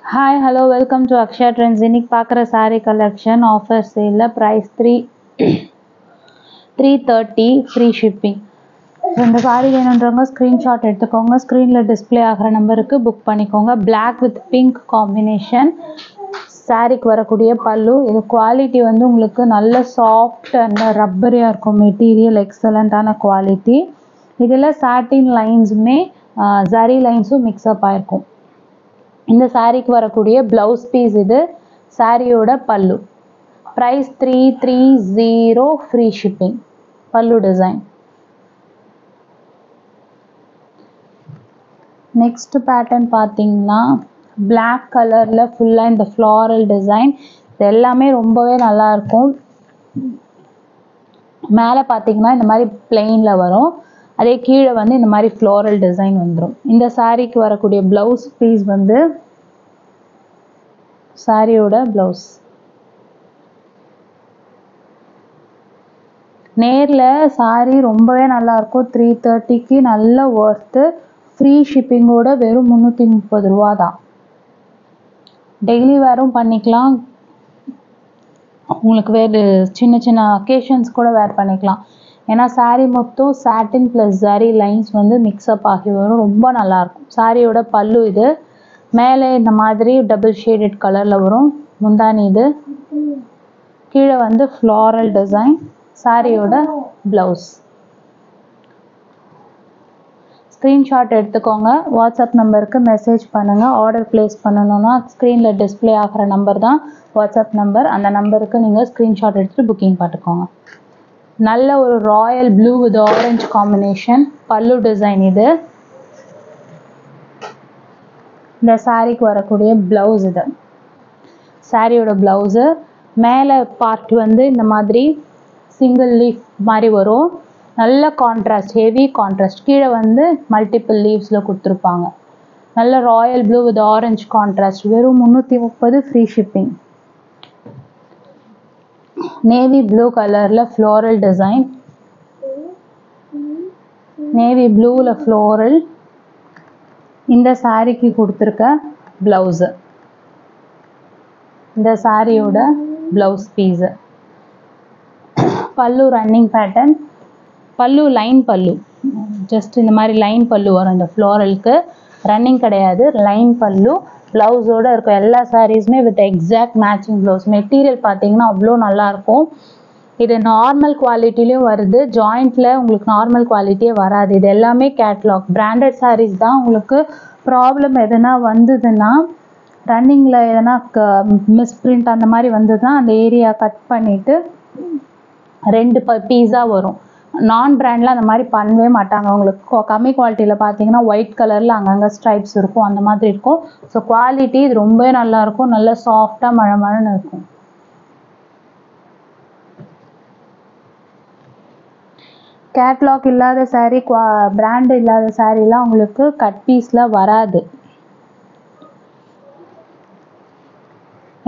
Hi, hello, welcome to Akshaya Trends. இன்னைக்கு பார்க்குற saree collection offer sale price 330 free shipping. இந்த saree வேணுன்றவங்க screenshot எடுத்துக்கோங்க. ஸ்க்ரீனில் டிஸ்பிளே ஆகிற நம்பருக்கு புக் பண்ணிக்கோங்க. Black with pink combination சாரிக்கு வரக்கூடிய பல்லு. இது குவாலிட்டி வந்து உங்களுக்கு நல்ல சாஃப்ட் அண்ட் ரப்பரியாக இருக்கும். மெட்டீரியல் எக்ஸலண்ட்டான குவாலிட்டி. இதில் சாட்டின் லைன்ஸுமே ஜரி லைன்ஸும் மிக்ஸ்அப் ஆகிருக்கும். இந்த சாரிக்கு வரக்கூடிய ப்ளவுஸ் பீஸ் இது. சாரியோட pallu. Price 330 free shipping. Pallu design. Next pattern பார்த்தீங்கன்னா பிளாக் கலரில் ஃபுல்லாக இந்த ஃப்ளாரல் டிசைன். இது எல்லாமே ரொம்பவே நல்லாயிருக்கும். மேலே பார்த்தீங்கன்னா இந்த மாதிரி பிளெயினில் வரும். அதே கீழே வந்து இந்த மாதிரி ஃப்ளோரல் டிசைன் வந்துடும். இந்த சாரிக்கு வரக்கூடிய ப்ளவுஸ் பீஸ் வந்து சாரியோட ப்ளவுஸ். நேரில் சாரி ரொம்பவே நல்லாயிருக்கும். 330க்கு நல்ல ஒர்த்து. ஃப்ரீ ஷிப்பிங்கோட வெறும் 330 ரூபா தான். டெய்லி வேரும் பண்ணிக்கலாம். உங்களுக்கு வேறு சின்ன சின்ன அக்கேஷன்ஸ் கூட வேர் பண்ணிக்கலாம். ஏன்னா சாரீ மொத்தம் சாட்டின் ப்ளஸ் ஜரி லைன்ஸ் வந்து மிக்ஸ்அப் ஆகி வரும். ரொம்ப நல்லாயிருக்கும். சாரியோட பல்லு இது. மேலே இந்த மாதிரி டபுள் ஷேடட் கலரில் வரும். முந்தானி இது. கீழே வந்து ஃப்ளாரல் டிசைன். சாரியோட ப்ளவுஸ். ஸ்க்ரீன்ஷாட் எடுத்துக்கோங்க. வாட்ஸ்அப் நம்பருக்கு மெசேஜ் பண்ணுங்கள். ஆர்டர் ப்ளேஸ் பண்ணணுன்னா ஸ்க்ரீனில் டிஸ்பிளே ஆகிற நம்பர் தான் வாட்ஸ்அப் நம்பர். அந்த நம்பருக்கு நீங்கள் ஸ்க்ரீன்ஷாட் எடுத்துகிட்டு புக்கிங் பார்த்துக்கோங்க. நல்ல ஒரு Royal blue with orange combination. பல்லு டிசைன் இது. இந்த சாரிக்கு வரக்கூடிய ப்ளவுஸ் இது. சாரியோட ப்ளவுஸு. மேலே பார்ட் வந்து இந்த மாதிரி சிங்கிள் லீஃப் மாதிரி வரும். நல்ல கான்ட்ராஸ்ட், ஹெவி கான்ட்ராஸ்ட். கீழே வந்து மல்டிபிள் லீவ்ஸில் கொடுத்துருப்பாங்க. நல்ல Royal blue with orange contrast. வெறும் 330 ஃப்ரீ ஷிப்பிங். நேவி ப்ளூ கலரில் ஃப்ளோரல் டிசைன். நேவி ப்ளூவில் ஃப்ளோரல். இந்த சாரிக்கு கொடுத்துருக்க ப்ளவுஸு. இந்த சாரியோட ப்ளவுஸ் பீஸு. பல்லு ரன்னிங் பேட்டர்ன். பல்லு லைன் பல்லு. ஜஸ்ட் இந்த மாதிரி லைன் பல்லு வரும். இந்த ஃப்ளோரலுக்கு ரன்னிங் கிடையாது, லைன் பல்லு. ப்ளவுஸோடு இருக்கும். எல்லா சாரீஸுமே with exact matching blouse. Material பார்த்தீங்கன்னா அவ்வளோ நல்லாயிருக்கும். இது நார்மல் குவாலிட்டிலையும் வருது. ஜாயிண்ட்டில் உங்களுக்கு நார்மல் குவாலிட்டியே வராது. இது எல்லாமே கேட்லாக் பிராண்டட் சாரீஸ் தான். உங்களுக்கு ப்ராப்ளம் எதுனா வந்ததுன்னா, ரன்னிங்கில் எதனா மிஸ்பிரிண்ட் அந்த மாதிரி வந்ததுன்னா அந்த ஏரியா கட் பண்ணிவிட்டு 2 பீஸாக வரும். நான் பிராண்டில் அந்த மாதிரி பண்ணவே மாட்டாங்க. உங்களுக்கு கம்மி குவாலிட்டியில் பார்த்தீங்கன்னா ஒயிட் கலரில் அங்கங்கே ஸ்ட்ரைப்ஸ் இருக்கும். அந்த மாதிரி இருக்கும். ஸோ குவாலிட்டி இது ரொம்பவே நல்லாயிருக்கும். நல்ல சாஃப்டாக மழமழன்னு இருக்கும். கேட்லாக் இல்லாத சாரீ, பிராண்டு இல்லாத சாரீலாம் உங்களுக்கு கட் பீஸில் வராது.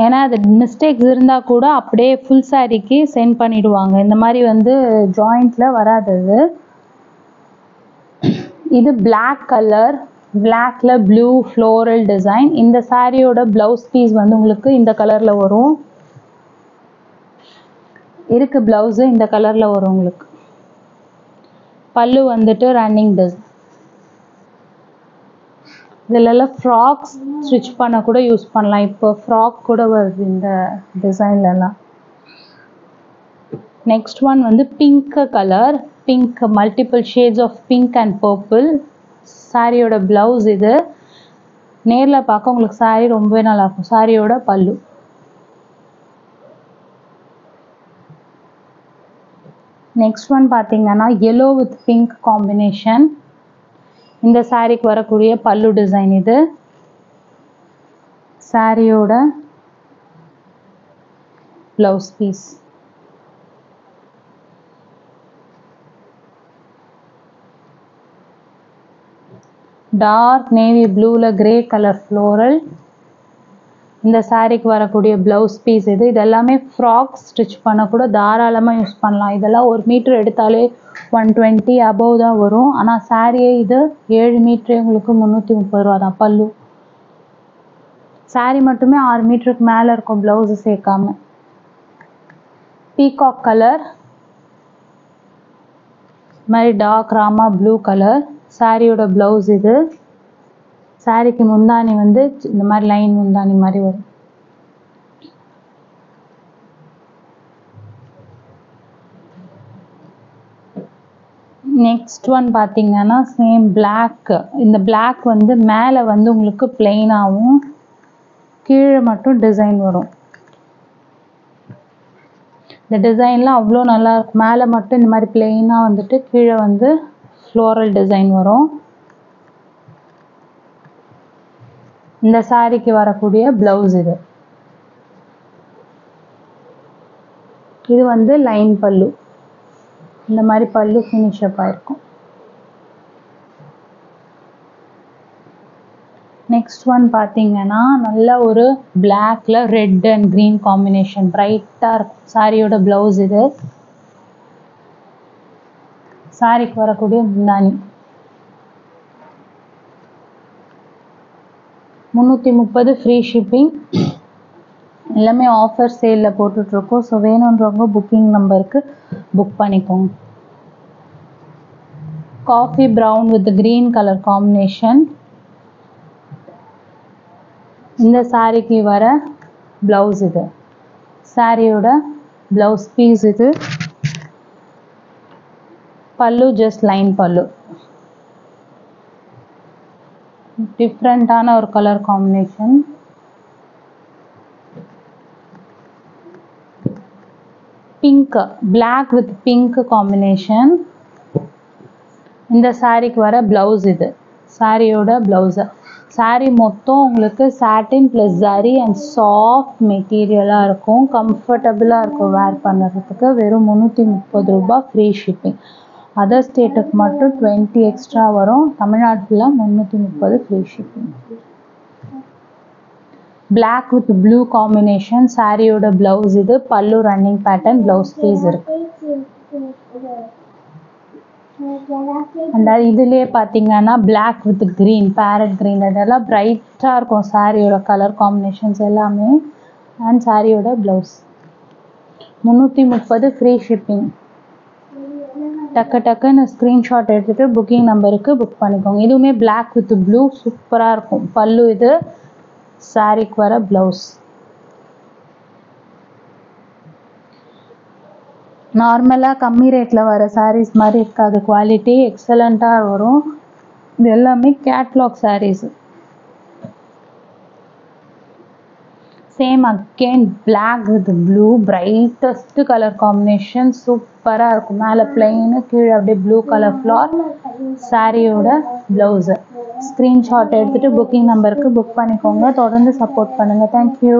ஏன்னா அது மிஸ்டேக்ஸ் இருந்தால் கூட அப்படியே ஃபுல் சாரீக்கு சென்ட் பண்ணிவிடுவாங்க. இந்த மாதிரி வந்து ஜாயிண்ட்டில் வராது. இது பிளாக் கலர். பிளாக்ல ப்ளூ ஃப்ளோரல் டிசைன். இந்த சாரியோட ப்ளவுஸ் பீஸ் வந்து உங்களுக்கு இந்த கலரில் வரும். இருக்கு ப்ளவுஸு இந்த கலரில் வரும் உங்களுக்கு. பல்லு வந்துட்டு ரன்னிங் டிசைன். இதிலெல்லாம் ஃப்ராக்ஸ் ஸ்டிச் பண்ண கூட யூஸ் பண்ணலாம். இப்போ ஃப்ராக் கூட வருது இந்த டிசைன்லலாம். நெக்ஸ்ட் ஒன் வந்து pink colour. Pink, multiple shades of pink and purple. சாரியோட ப்ளவுஸ் இது. நேரில் பார்க்க உங்களுக்கு சாரீ ரொம்பவே நல்லாயிருக்கும். சாரியோட பல்லு. நெக்ஸ்ட் ஒன் பார்த்தீங்கன்னா எல்லோ வித் பிங்க் காம்பினேஷன். இந்த சாரிக்கு வரக்கூடிய பல்லு டிசைன் இது. சாரியோட ப்ளவுஸ் பீஸ். டார்க் நேவி ப்ளூவில் கிரே கலர் ஃப்ளோரல். இந்த சாரிக்கு வரக்கூடிய ப்ளவுஸ் பீஸ் இது. இதெல்லாமே ஃப்ராக் ஸ்டிச் பண்ண கூட தாராளமாக யூஸ் பண்ணலாம். இதெல்லாம் 1 மீட்டர் எடுத்தாலே 120 அபவ் தான் வரும். ஆனால் சாரியே இது 7 மீட்டரே உங்களுக்கு 330 ரூபா தான். பல்லு. saree மட்டுமே 6 மீட்டருக்கு மேலே இருக்கும் ப்ளவுஸு சேர்க்காம. பீகாக் கலர் மாதிரி டார்க் ராமா ப்ளூ கலர். சாரியோட ப்ளவுஸ் இது. சாரிக்கு முந்தானி வந்து இந்த மாதிரி லைன் முந்தானி மாதிரி வரும். நெக்ஸ்ட் ஒன் பார்த்தீங்கன்னா சேம் பிளாக். இந்த பிளாக் வந்து மேலே வந்து உங்களுக்கு பிளெயினாகவும் கீழே மட்டும் டிசைன் வரும். இந்த டிசைன்லாம் அவ்வளோ நல்லா இருக்கும். மேலே மட்டும் இந்த மாதிரி பிளெயினாக வந்துட்டு கீழே வந்து ஃப்ளோரல் டிசைன் வரும். இந்த சாரிக்கு வரக்கூடிய ப்ளவுஸ் இது. இது வந்து லைன் பல்லு. இந்த மாதிரி பல்லு ஃபினிஷப் ஆயிருக்கும். நெக்ஸ்ட் ஒன் பார்த்தீங்கன்னா நல்ல ஒரு பிளாக்ல ரெட் அண்ட் க்ரீன் காம்பினேஷன் பிரைட்டாக இருக்கும். சாரியோட ப்ளவுஸ் இது. சாரிக்கு வரக்கூடிய முந்தானி 330 ஃப்ரீ ஷிப்பிங். எல்லாமே ஆஃபர் சேலில் போட்டுட்ருக்கோம். ஸோ வேணுன்றவங்க புக்கிங் நம்பருக்கு புக் பண்ணிக்கோங்க. Coffee brown with green colour combination. இந்த சாரிக்கு வர ப்ளவுஸ் இது. சாரியோட ப்ளவுஸ் பீஸ் இது. பல்லு ஜஸ்ட் லைன் பல்லு. டிஃப்ரெண்ட்டான ஒரு colour combination. Pink, black with pink combination. இந்த சாரிக்கு வர ப்ளவுஸ் இது. சாரியோட ப்ளவுஸு. சாரி மொத்தம் உங்களுக்கு சாட்டின் ப்ளஸ் ஜரி அண்ட் சாஃப்ட் மெட்டீரியலாக இருக்கும். கம்ஃபர்டபுளாக இருக்கும் வேர் பண்ணுறதுக்கு. வெறும் 330 ரூபா ஃப்ரீ ஷிப்பிங். அதர் ஸ்டேட்டுக்கு மட்டும் 20 எக்ஸ்ட்ரா வரும். தமிழ்நாடு ஃபுல்லாக 330 free shipping. Black with blue combination. சாரியோட ப்ளவுஸ் இது. Pallu running pattern. Blouse piece இருக்கு. அந்த இதுலேயே பார்த்தீங்கன்னா black with green, parrot green, இதெல்லாம் பிரைட்டாக இருக்கும் சாரியோட கலர் காம்பினேஷன்ஸ் எல்லாமே. அண்ட் சாரியோட ப்ளவுஸ் 330 ஃப்ரீ ஷிப்பிங். டக்குன்னு ஸ்க்ரீன்ஷாட் எடுத்துகிட்டு புக்கிங் நம்பருக்கு புக் பண்ணிக்கோங்க. இதுவுமே பிளாக் வித் ப்ளூ சூப்பராக இருக்கும். பல்லு இது. சாரிக்கு வர ப்ளவுஸ். நார்மலாக கம்மி ரேட்டில் வர சாரீஸ் மாதிரி இருக்காது. குவாலிட்டி எக்ஸலண்ட்டாக வரும். இது எல்லாமே catalogue saris. Same again black with blue brightest colour combination. சூப்பராக இருக்கும். மேலே பிளெயின், கீழே அப்படியே ப்ளூ கலர் ஃப்ளார். சாரியோட ப்ளவுஸு. ஸ்க்ரீன்ஷாட் எடுத்துகிட்டு புக்கிங் நம்பருக்கு புக் பண்ணிக்கோங்க. தொடர்ந்து சப்போர்ட் பண்ணுங்கள். தேங்க்யூ.